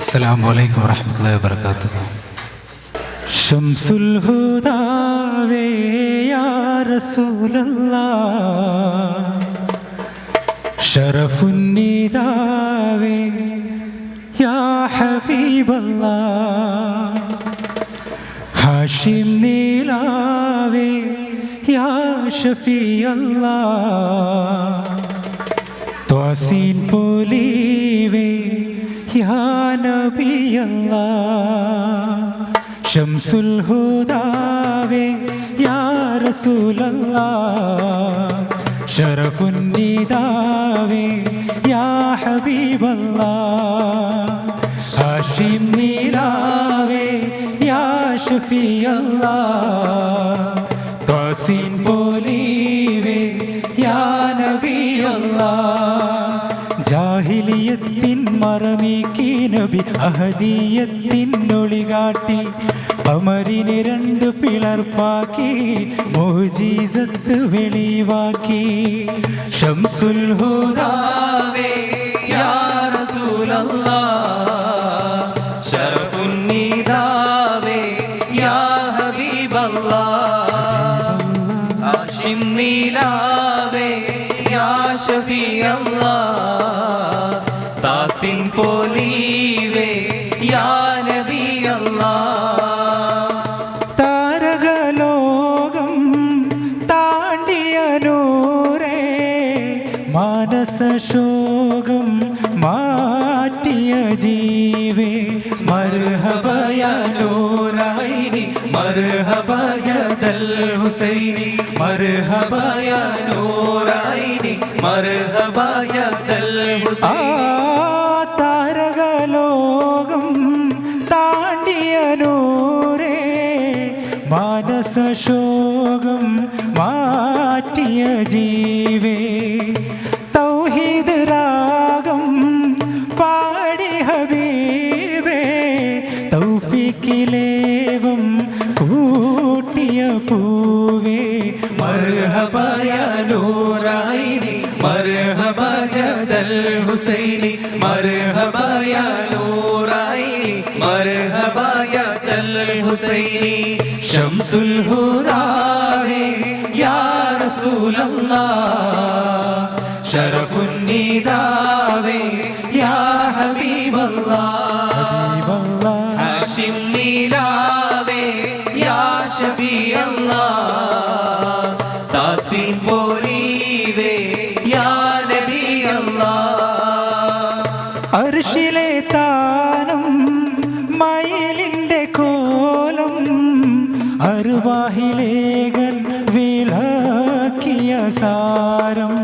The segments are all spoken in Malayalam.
അസ്സലാമു അലൈക്കും വറഹ്മത്തുള്ളാഹി വബറകാതുഹു. ശംസുൽ ഹുദാവേ യാ റസൂലല്ലാഹ്, ശറഫുൻ നിദാവേ യാ ഹബീബല്ലാഹ്, ഹാഷിം നീലാവേ യാ ഷഫീഅല്ലാഹ്, ത്വാസീൻ പോലീവേ യാ നബിയല്ലാഹ്, ശംസുൽ ഹുദാവേ യാ റസൂലല്ലാഹ്, ശറഫുൻ നിദാവേ യാ ഹബീബല്ലാഹ്, ഹാഷിം നീലാവേ യാ ഷഫീഅല്ലാഹ്, ത്വാസീൻ പോലീവേ യാ നബിയല്ലാഹ്, ജാഹിലിയത്തിൻ മറനീക്കി നബി അഹദിയത്തിൻ ഒളികാട്ടി, അമരിനെ രണ്ട് പിളർപ്പാക്കി മുഅ്ജിസത്ത് വെളിവാക്കി. ശംസുൽ ഹുദാവേ യാ റസൂലല്ലാഹ്, ശറഫുൻ നിദാവേ യാ ഹബീബല്ലാഹ്, ഹാഷിം നീലാവേ യാ ഷഫീഅല്ലാഹ്, താസിൻ പോലീവേ യാ നബിയല്ലാഹ്, താരകലോകം താണ്ടിയ നൂറേ, മാനസശോകം മാറ്റിയ ജീവേ, മർഹബ യാ നൂറൈനി മർഹബ ജദൽ ഹുസൈനി, മർഹബ യാ നൂറൈനി മർഹബ ജദൽ ഹുസൈനി. താരകലോകം താണ്ടിയ നൂറേ, മാനസശോകം മാറ്റിയ ജീവേ, തൗഹീദ് രാഗം പാടി ഹബീബേ, തൗഫീഖിലേവം കൂട്ടിയ പൂവേ, മർഹബ യാ നൂറൈനി മർഹബ ജദൽ ഹുസൈനി, മർഹബ യാ നൂറൈനി മർഹബ ജദൽ ഹുസൈനി. ശംസുൽ ഹുദാവേ യാ റസൂലല്ലാഹ്, ശറഫുൻ നിദാവേ യാ ഹബീബല്ലാഹ്, ഹാഷിം നീലാവേ യാ ഷഫീഅല്ലാഹ്, താസീൻ പോലീവേ യാ നബിയല്ലാഹ്, അർശിലെ താനം മയിലിൻ്റെ കോലം, അർവാഹിലേകൻ വിളക്കിയ സാരം,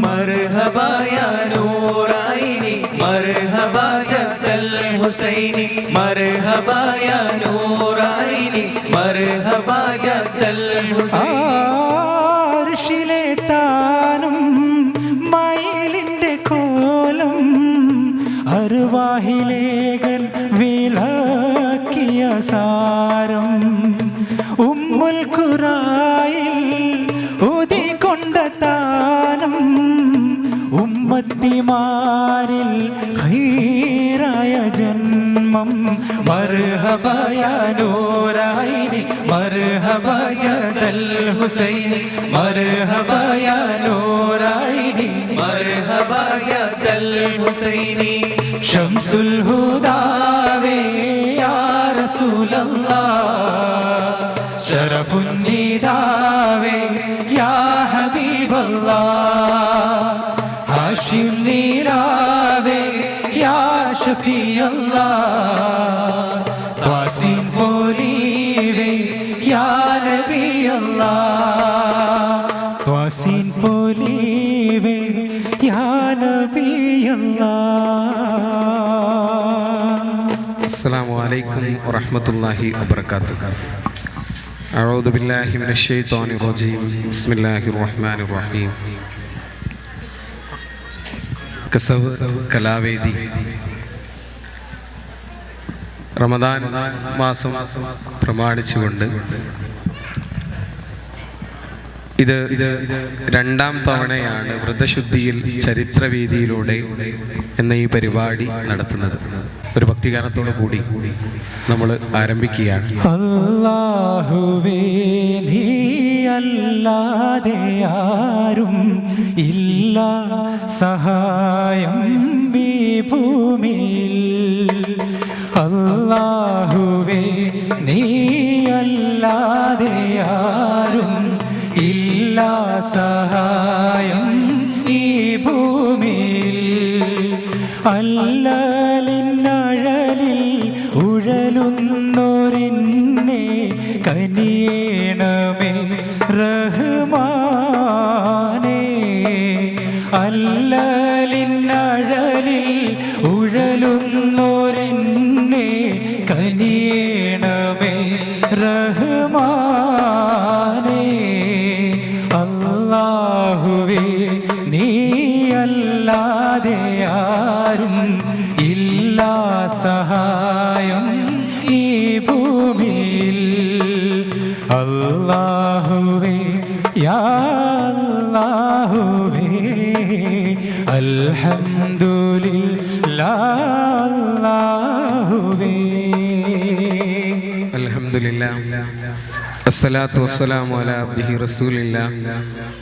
മർഹബ യാ നൂറൈനി മർഹബ ജദൽ ഹുസൈനി, മർഹബ യാ നൂറൈനി മർഹബ ജദൽ ഹുസൈനി. അർശിലെ താനം മയിലിൻ്റെ കോലം, അർവാഹിലേകൻ വിളക്കിയ സാരം, ഉമ്മുൽ ഖുറായിൽ ഊതിക്കൊണ്ട താനം, ഉമ്മത്തിമാരിൽ ഖൈറായ ജന്മം, മർഹബ യാ നൂറൈനി മർഹബ ജദൽ ഹുസൈനി, മർഹബ യാ നൂറൈനി മർഹബ ജദൽ ഹുസൈനി. ശംസുൽ ഹുദാവേ യാ റസൂലല്ലാഹ്, ശറഫുൻ നിദാവേ യാ ഹബീബല്ലാഹ്, ഹാഷിം നീലാവേ യാ ഷഫീഅല്ലാഹ്, ത്വാസീൻ പോലീവേ യാ നബിയല്ലാഹ്, ത്വാസീൻ പോലീവേ യാ നബിയല്ലാഹ്. അസ്സലാമു അലൈക്കും വറഹ്മത്തുള്ളാഹി വബറകാതുഹു. അഊദു ബില്ലാഹി മിനശ് ശൈത്വാനിർ റജീം. ബിസ്മില്ലാഹിർ റഹ്മാനിർ റഹീം. കസവ് കലാവേദി റമദാൻ മാസം പ്രമാണിച്ചുകൊണ്ട് ഇത് രണ്ടാം തവണയാണ് വ്രതശുദ്ധിയിൽ ചരിത്രവേദിയിലൂടെ എന്ന ഈ പരിപാടി നടത്തുന്നത്. ഒരു ഭക്തിഗാനത്തോടു കൂടി നമ്മൾ ആരംഭിക്കുകയാണ്. അല്ലാഹുവേ നീ അല്ലാതെ ആരും ഇല്ല സഹായം ഈ ഭൂമിയിൽ. അല്ലാഹുവേ നീ അല്ലാതെ ആരും ഇല്ല സഹായം ഈ ഭൂമിയിൽ. അല്ലലിന്നഴലിൽ ഉഴലുന്നോരിന്നെ കനിയേണമേ റഹ്മാനേ. അല്ലലിന്നഴലിൽ ഉഴലുന്നോരിന്നെ കനിയേണമേ റഹ്മാനേ. അല്ലാഹുവേ നീ അല്ലാതെ ആരും ഇല്ല സഹായം ഈ ഭൂമിയിൽ. അല്ലാഹുവേ യാ അല്ലാഹുവേ അൽഹംദുലില്ലാഹ് അല്ലാഹുവേ. അൽഹംദുലില്ലാഹ് അസ്സലാത്തു വസ്സലാമു അലാ അബ്ദിഹി റസൂലില്ലാഹ്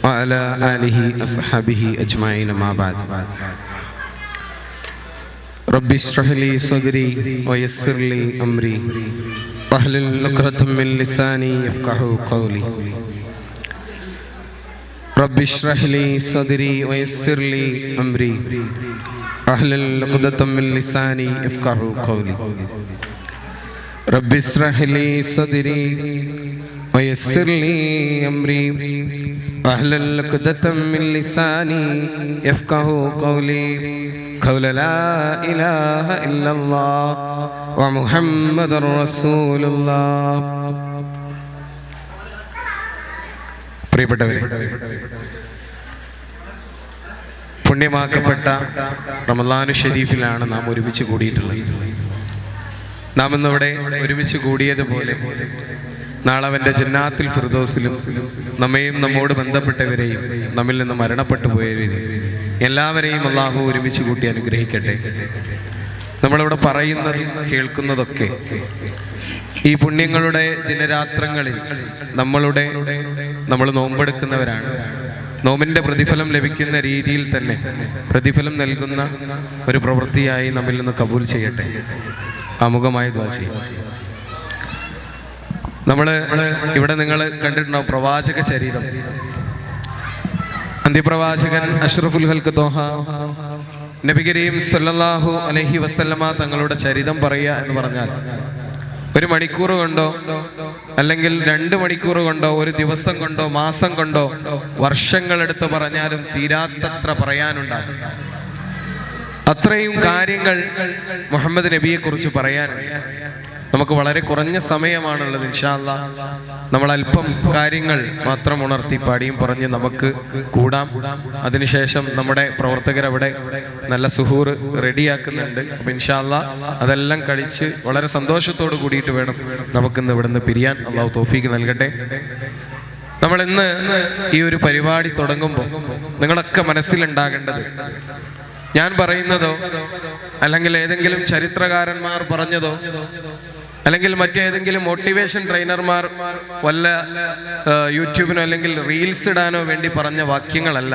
വഅലാ ആലിഹി അസ്ഹാബിഹി അജ്മഈൻ അമ്മാ ബഅദ്. റബ്ബി ഇശ്റഹ് ലി സദ്രി വയസ്സിർ ലി അംരി വഹ്ലുൽ ഉഖ്ദതം മിൻ ലിസാനി യഫ്ഖഹു ഖൗലി. റബ്ബി ഇശ്റഹ് ലി സദ്രി വയസ്സിർ ലി അംരി വഹ്ലുൽ ഉഖ്ദതം മിൻ ലിസാനി യഫ്ഖഹു ഖൗലി. റബ്ബി ഇശ്റഹ് ലി സദ്രി ويسر لي أمري واحلل عقدة من لساني يفقهوا قولي. قول لا إله إلا الله ومحمد رسول الله. പ്രിയപ്പെട്ടവരെ, പുണ്യമാക്കപ്പെട്ട റമളാൻ ഷരീഫിലാണ് നാം ഒരുമിച്ച് കൂടിയിട്ടുള്ളത്. നാം ഇന്നിവിടെ ഒരുമിച്ച് കൂടിയതുപോലെ നാളെ അവൻ്റെ ജന്നാത്തുൽ ഫിർദൗസിലും നമ്മയും നമ്മോട് ബന്ധപ്പെട്ടവരെയും നമ്മിൽ നിന്ന് മരണപ്പെട്ടു പോയവരെയും എല്ലാവരെയും അല്ലാഹു ഒരുമിച്ച് കൂട്ടി അനുഗ്രഹിക്കട്ടെ. നമ്മളിവിടെ പറയുന്നതും കേൾക്കുന്നതൊക്കെ ഈ പുണ്യങ്ങളുടെ ദിനരാത്രങ്ങളിൽ നമ്മൾ നോമ്പെടുക്കുന്നവരാണ്. നോമ്പിൻ്റെ പ്രതിഫലം ലഭിക്കുന്ന രീതിയിൽ തന്നെ പ്രതിഫലം നൽകുന്ന ഒരു പ്രവൃത്തിയായി നമ്മിൽ നിന്ന് കബൂൽ ചെയ്യട്ടെ. ആമുഖമായി ദുആ ചെയ്യും. നമ്മൾ ഇവിടെ നിങ്ങൾ കണ്ടിട്ടുണ്ടാവും പ്രവാചക ചരിതം. അന്ത്യപ്രവാചകൻ അഷ്റഫുൽ ഖൽഖ് ത്വാഹ നബി കരീം സല്ലല്ലാഹു അലൈഹി വസല്ലമ തങ്ങളുടെ ചരിതം പറയുക എന്ന് പറഞ്ഞാൽ ഒരു മണിക്കൂർ കൊണ്ടോ അല്ലെങ്കിൽ 2 മണിക്കൂർ കൊണ്ടോ ഒരു ദിവസം കൊണ്ടോ മാസം കൊണ്ടോ വർഷങ്ങളെടുത്ത് പറഞ്ഞാലും തീരാത്തത്ര പറയാനുണ്ടാകും. അത്രയും കാര്യങ്ങൾ മുഹമ്മദ് നബിയെ കുറിച്ച് പറയാനുണ്ട്. നമുക്ക് വളരെ കുറഞ്ഞ സമയമാണുള്ളത്. ഇൻഷാ അല്ലാഹ് നമ്മൾ അല്പം കാര്യങ്ങൾ മാത്രം ഉണർത്തി പാടിയും പറഞ്ഞ് നമുക്ക് കൂടാം. അതിനുശേഷം നമ്മുടെ പ്രവർത്തകരവിടെ നല്ല സുഹൂർ റെഡിയാക്കുന്നുണ്ട്. അപ്പം ഇൻഷാ അല്ലാഹ് അതെല്ലാം കഴിച്ച് വളരെ സന്തോഷത്തോട് കൂടിയിട്ട് വേണം നമുക്കിന്ന് ഇവിടുന്ന് പിരിയാൻ. അല്ലാഹു തൗഫീഖ് നൽകട്ടെ. നമ്മൾ ഇന്ന് ഈ ഒരു പരിപാടി തുടങ്ങുമ്പോൾ നിങ്ങളൊക്കെ മനസ്സിലുണ്ടാകേണ്ടത്, ഞാൻ പറയുന്നതോ അല്ലെങ്കിൽ ഏതെങ്കിലും ചരിത്രകാരന്മാർ പറഞ്ഞതോ അല്ലെങ്കിൽ മറ്റേതെങ്കിലും മോട്ടിവേഷൻ ട്രെയിനർമാർ വല്ല യൂട്യൂബിനോ അല്ലെങ്കിൽ റീൽസ് ഇടാനോ വേണ്ടി പറഞ്ഞ വാക്യങ്ങളല്ല,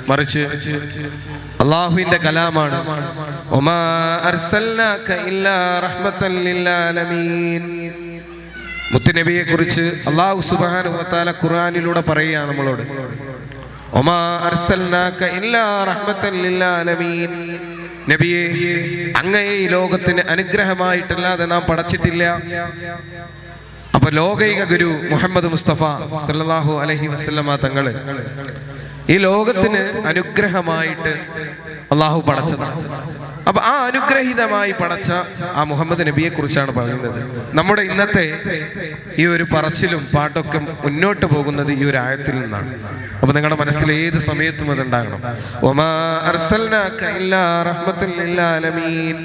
മറിച്ച് അല്ലാഹുവിന്റെ കലാമാണ്. ഒമാ അർസൽനാക ഇല്ലാ റഹ്മത്തൻ ലിൽ ആലമീൻ. മുത്തുനബിയെ കുറിച്ച് അല്ലാഹു സുബ്ഹാനഹു വ തആല ഖുർആനിലൂടെ പറയുകയാണ് നമ്മളോട്. ഒമാ അർസൽനാക ഇല്ലാ റഹ്മത്തൻ ലിൽ ആലമീൻ. നബിയെ, അങ്ങയെ ഈ ലോകത്തിന് അനുഗ്രഹമായിട്ടല്ലാതെ നാം പടച്ചിട്ടില്ല. അപ്പൊ ലോകൈക ഗുരു മുഹമ്മദ് മുസ്തഫ സല്ലല്ലാഹു അലൈഹി വസല്ലമ തങ്ങള് ഈ ലോകത്തിന് അനുഗ്രഹമായിട്ട് അള്ളാഹു പടച്ചതാണ്. അപ്പൊ ആ അനുഗ്രഹീതമായി പടച്ച ആ മുഹമ്മദ് നബിയെ കുറിച്ചാണ് പറയുന്നത്. നമ്മുടെ ഇന്നത്തെ ഈ ഒരു പറച്ചിലും പാട്ടൊക്കെ മുന്നോട്ട് പോകുന്നത് ഈ ഒരു ആയത്തിൽ നിന്നാണ്. അപ്പൊ നിങ്ങളുടെ മനസ്സിൽ ഏത് സമയത്തും അതുണ്ടാകണം. വമാ അർസൽനാക ഇല്ലാ റഹ്മത്തൻ ലിൽ ആലമീൻ.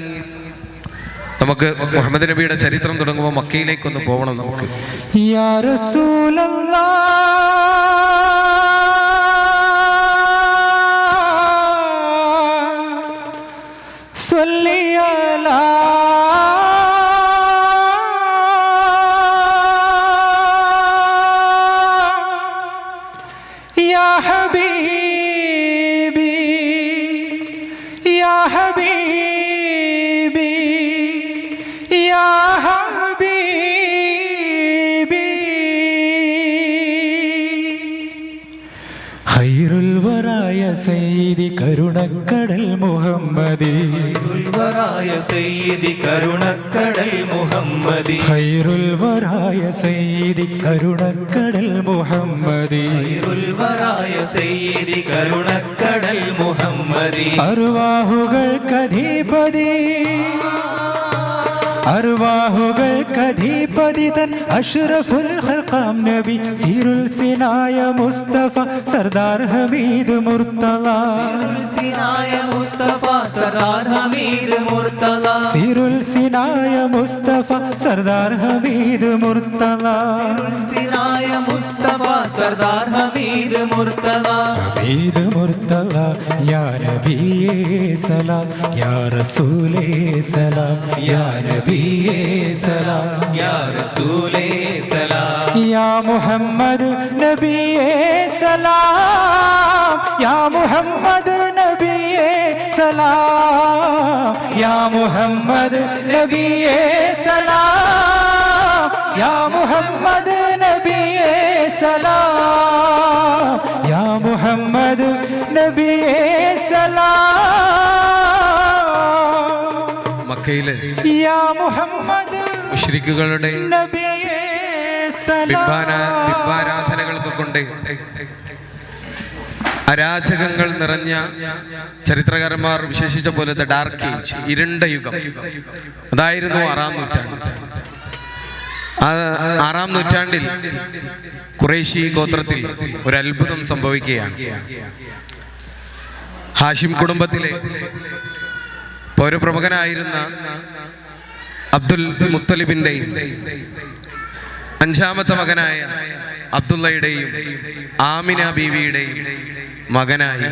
നമുക്ക് മുഹമ്മദ് നബിയുടെ ചരിത്രം തുടങ്ങുമ്പോൾ മക്കയിലേക്കൊന്ന് പോകണം. നമുക്ക് യാ റസൂലല്ലാഹ് സ്വല്ലി അലാ കരുണക്കടൽ മുഹമ്മദി ഖൈറുൽ വറായ സയ്യിദി കരുണക്കടൽ മുഹമ്മദി ഖൈറുൽ വറായ സയ്യിദി കരുണക്കടൽ മുഹമ്മദി ഖൈറുൽ വറായ സയ്യിദി കരുണക്കടൽ മുഹമ്മദി അർവാഹുകൾക്കധിപതി അർവാഹുകൾക്കധിപതി തൻ അഷ്റഫുൽ ഖൽഖാം നബി സിറുൽ സിനായ മുസ്തഫ സർദാർ ഹമീദ് മുർത്തള സിനായ മുസ്തഫ സർദാർ ഹമീദ് മുർത്തള സിറുൽ സിനായ മുസ്തഫ സർദാർ ഹമീദ് മുർത്തള സിനായ മുസ്തഫ സർദാർ ഹമീദ് മുർത്തള ഹമീദ് മുർത്തള യാ നബിയേ സലാം യാ റസൂലേ സലാം യാ നബിയേ സലാം യാ റസൂലേ സലാം യാ മുഹമ്മദ് നബിയേ സലാം യാ മുഹമ്മദ് നബിയേ സലാം യാ മുഹമ്മദ് നബിയേ സലാം യാ മുഹമ്മദ് നബിയേ സലാം യാ മുഹമ്മദ് നബിയേ സലാം മക്കയിലെ യാ മുഹമ്മദ് മുശ്രിക്കുകളുടെ നബിയേ സലാം ബിംബാരാധനകളൊക്കെ കൊണ്ട് അരാജകങ്ങൾ നിറഞ്ഞ ചരിത്രകാരന്മാർ വിശേഷിച്ച പോലത്തെ ഡാർക്ക് ഏജ്, ഇരുണ്ട യുഗം അതായിരുന്നു 6-ാം നൂറ്റാണ്ട്. ആ 6-ാം നൂറ്റാണ്ടിൽ ഖുറൈശി ഗോത്രത്തിൽ ഒരു അത്ഭുതം സംഭവിക്കുകയാണ്. ഹാഷിം കുടുംബത്തിലെ പൗരപ്രമുഖനായിരുന്ന അബ്ദുൽ മുത്തലിബിന്റെയും 5-ാമത്തെ മകനായ അബ്ദുള്ളയുടെയും ആമിന ബീവിയുടെയും മകനായി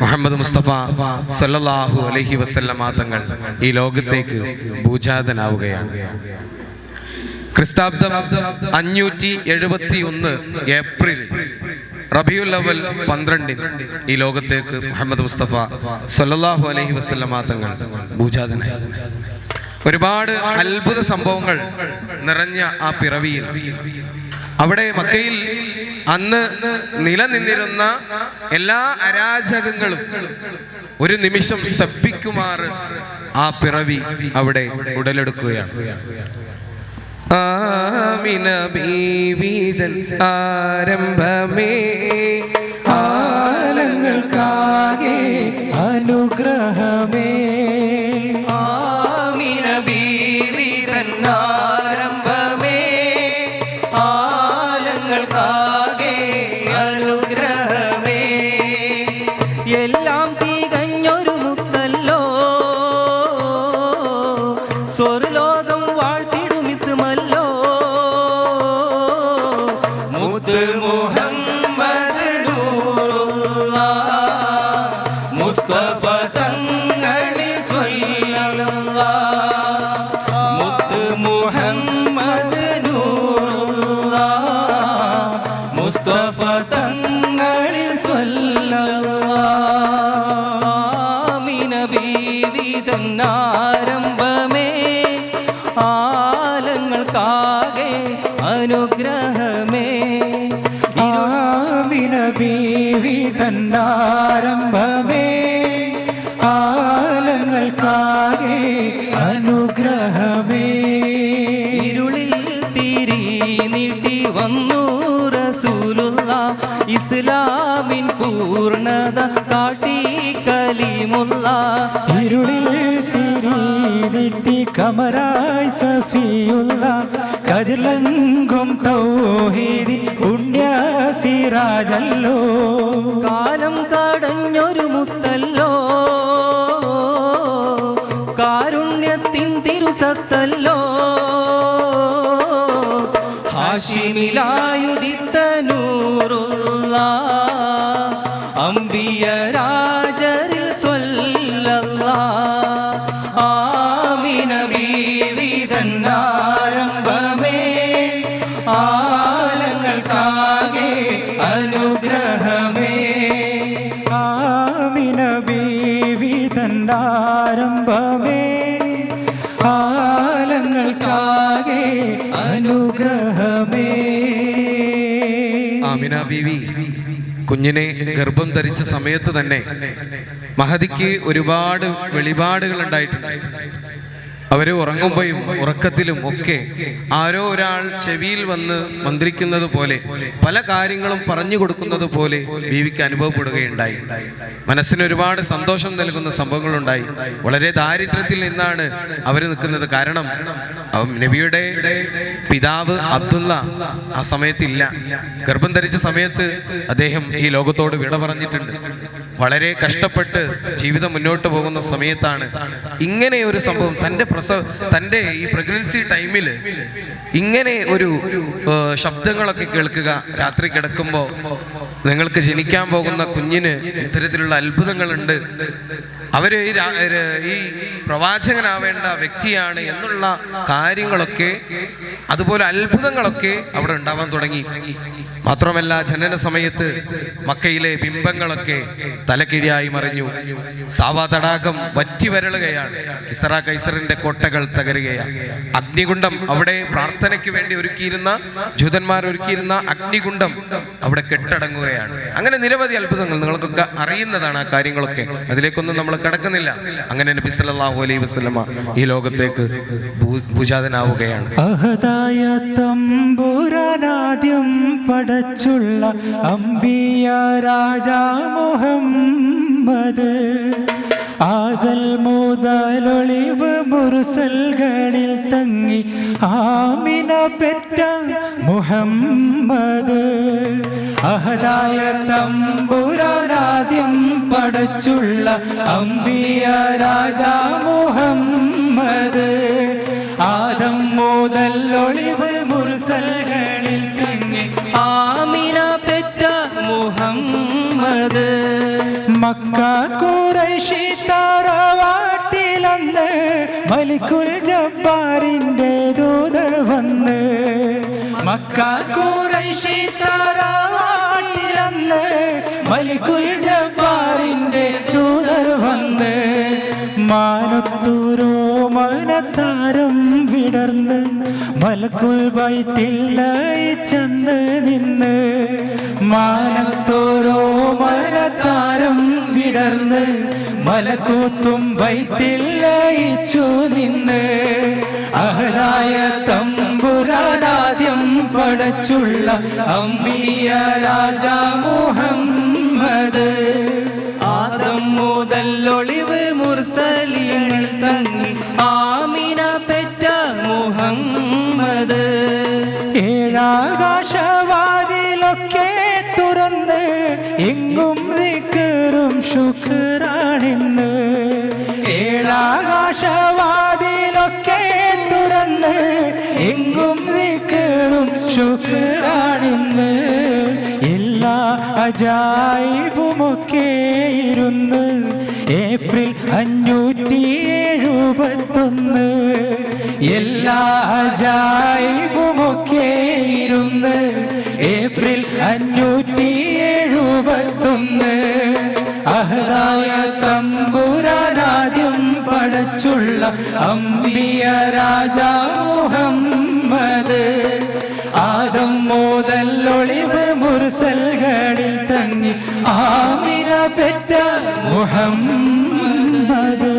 മുഹമ്മദ് മുസ്തഫ സല്ലല്ലാഹു അലൈഹി വസല്ലമ തങ്ങൾ ഈ ലോകത്തേക്ക് ഭൂജാതനാവുകയാണ്. ക്രിസ്താബ്ദം 571 ഏപ്രിൽ റബിയുൽ അവൽ 12 ഈ ലോകത്തേക്ക് മുഹമ്മദ് മുസ്തഫ സല്ലല്ലാഹു അലൈഹി വസല്ലമ തങ്ങൾ ഭൂജാതനായി. ഒരുപാട് അത്ഭുത സംഭവങ്ങൾ നിറഞ്ഞ ആ പിറവിയിൽ അവിടെ മക്കയിൽ അന്ന് നിലനിന്നിരുന്ന എല്ലാ അരാജകങ്ങളും ഒരു നിമിഷം സ്തംഭിക്കുമാറ് ആ പിറവി അവിടെ ഉടലെടുക്കുകയാണ്. ആമിന ബീവിതൻ ആരംഭമേ ആലങ്ങൾക്കാകെ അനുഗ്രഹമേ ആമിന ബീവി തന്നാരംഭമേ ആലങ്ങൾക്കാകെ അനുഗ്രഹമേ എല്ലാം തികഞ്ഞൊരു മുത്തല്ലോ സ്വർലോകം വാഴ്ത്തിടുമിസുമല്ലോ മുത്ത് മുഹമ്മദ് നൂറുള്ള മുസ്തഫ തങ്ങളിൽ സ്വല്ലല്ലാഹ് മുത്ത് മുഹമ്മദ് നൂറുള്ള മുസ്തഫ തങ്ങളിൽ സ്വല്ലല്ലാഹ് ആമിന ബീവി തന്നാരംഭമേ ആലങ്ങൾക്കാകെ അനുഗ്രഹമേ ആമിന ബീവി തന്നാരംഭമേ ആലങ്ങൾക്കാകെ അനുഗ്രഹമേ ഇരുളിൽ തിരി നീട്ടി വന്നു റസൂലുള്ള ഇസ്ലാമിൻ പൂർണ്ണത കാട്ടി കലിമുള്ള ഇരുളിൽ തിരിതിട്ടി കമറായി സഫിയുള്ള കതിർലങ്കും തൗഹീദി പുണ്യ സിറാജല്ലോ കാലം കടഞ്ഞൊരു മുത്തല്ലോ കാരുണ്യത്തിൻ തിരുസത്തല്ലോ ഹാഷിമിലായുദിത്ത നൂറുള്ള അംബിയ രാജരിൽ സ്വല്ലല്ലാഹ് ആമിന ബീവി തന്നാരംഭമേ ആലങ്ങൾക്കാകെ അനുഗ്രഹമേ ആമിന ബീവി തന്നാരംഭമേ ആലങ്ങൾക്കാകെ അനുഗ്രഹമേ ആമിന ബീവി കുഞ്ഞിനെ ഗർഭം ധരിച്ച സമയത്ത് തന്നെ മഹദിക്ക് ഒരുപാട് വെളിപാടുകൾ ഉണ്ടായിട്ടുണ്ട്. അവര് ഉറങ്ങുമ്പോഴും ഉറക്കത്തിലും ഒക്കെ ആരോ ഒരാൾ ചെവിയിൽ വന്ന് മന്ത്രിക്കുന്നത് പോലെ, പല കാര്യങ്ങളും പറഞ്ഞു കൊടുക്കുന്നത് പോലെ ബീവിക്ക് അനുഭവപ്പെടുകയുണ്ടായി. മനസ്സിന് ഒരുപാട് സന്തോഷം നൽകുന്ന സംഭവങ്ങളുണ്ടായി. വളരെ ദാരിദ്ര്യത്തിൽ നിന്നാണ് അവർ നിൽക്കുന്നത്. കാരണം നബിയുടെ പിതാവ് അബ്ദുള്ള ആ സമയത്തില്ല. ഗർഭം ധരിച്ച സമയത്ത് അദ്ദേഹം ഈ ലോകത്തോട് വിട പറഞ്ഞിട്ടുണ്ട്. വളരെ കഷ്ടപ്പെട്ട് ജീവിതം മുന്നോട്ട് പോകുന്ന സമയത്താണ് ഇങ്ങനെ ഒരു സംഭവം. തൻ്റെ ഈ പ്രഗ്നൻസി ടൈമിൽ ഇങ്ങനെ ഒരു ശബ്ദങ്ങളൊക്കെ കേൾക്കുക. രാത്രി കിടക്കുമ്പോൾ നിങ്ങൾക്ക് ജനിക്കാൻ പോകുന്ന കുഞ്ഞിന് ഇത്തരത്തിലുള്ള അത്ഭുതങ്ങളുണ്ട്, അവര് ഈ പ്രവാചകനാവേണ്ട വ്യക്തിയാണ് എന്നുള്ള കാര്യങ്ങളൊക്കെ, അതുപോലെ അത്ഭുതങ്ങളൊക്കെ അവിടെ ഉണ്ടാവാൻ തുടങ്ങി. മാത്രമല്ല ജനന സമയത്ത് മക്കയിലെ ബിംബങ്ങളൊക്കെ തലക്കിഴിയായി മറിഞ്ഞു. സാവാ തടാകം വറ്റി വരളുകയാണ്. കിസ്റ കൈസറിന്റെ കോട്ടകൾ തകരുകയാണ്. അഗ്നികുണ്ഡം, അവിടെ പ്രാർത്ഥനയ്ക്ക് വേണ്ടി ഒരുക്കിയിരുന്ന ജൂതന്മാർ ഒരുക്കിയിരുന്ന അഗ്നികുണ്ഡം അവിടെ കെട്ടടങ്ങുകയാണ്. അങ്ങനെ നിരവധി അത്ഭുതങ്ങൾ നിങ്ങൾക്കൊക്കെ അറിയുന്നതാണ് ആ കാര്യങ്ങളൊക്കെ. അതിലേക്കൊന്നും നമ്മൾ കടക്കുന്നില്ല. അങ്ങനെ നബി സല്ലല്ലാഹു അലൈഹി വസല്ലമ ഈ ലോകത്തേക്ക് ഭൂജാതനാവുകയാണ്. അഹദായ തമ്പുരാനാദ്യം പടച്ചുള്ള അംബിയ രാജാ മുഹമ്മദ്, ആദൽ മുതലൊളിവ് മുർസൽകളിൽ തങ്ങി ആമിന പെറ്റ മുഹമ്മദ്. അഹദായ തമ്പുരാനാദ്യം പടച്ചുള്ള അംബിയ രാജാ മുഹമ്മദ്, ആദം മുതൽ ഒളിവ് മുർസൽകളിൽ തങ്ങി ആമിന പെറ്റ മുഹമ്മദ്. മക്ക ഖുറൈശി തറവാട്ടിലന്ന് മലിക്കുൽ ജബ്ബാറിന്റെ ദൂതർ വന്ന്. മക്ക ഖുറൈശി തറവാട്ടിലന്ന് മലിക്കുൽ ജബ്ബാറിന്റെ ദൂതർ വന്ന്. മാനത്തൂരോ മനത്താരം വിടർന്ന് മലക്കുൽ ബൈത്തിൽ ചെന്ന് നിന്ന്. മാനത്തോരോ മനത്താരം വിടർന്ന് മലക്കൂത്തും ബൈത്തിൽ ലയിച്ചു നിന്ന്. അഹദായ തമ്പുരാനാദ്യം പടച്ചുള്ള അംബിയ രാജാ മുഹമ്മദ്, ആദം മുതൽ ഒളിവ് മുർസലീങ്ങൾ തങ്ങി ആമിന പെറ്റ മുഹമ്മദ്. ഏഴാകാശവാതിലൊക്കെ തുറന്ന് എങ്ങും ദിക്റും ശുക്റാണിന്ന്. ഏഴാകാശവാതിലൊക്കെ തുറന്ന് എങ്ങും ദിക്റും ശുക്റാണിന്ന്. എല്ലാ അജായിബുമൊക്കെ ഇരുന്ന് ഏപ്രിൽ 571. എല്ലാ അജായിബുമൊക്കെ ഇരുന്ന് ഏപ്രിൽ 571. അഹദായ തമ്പുരാനാദ്യം പടച്ചുള്ള അംബിയ രാജാ മുഹമ്മദ്, ആദം മുതൽ ഒളിവ് മുർസൽകളിൽ തങ്ങി ആമിന പെറ്റ മുഹമ്മദ്.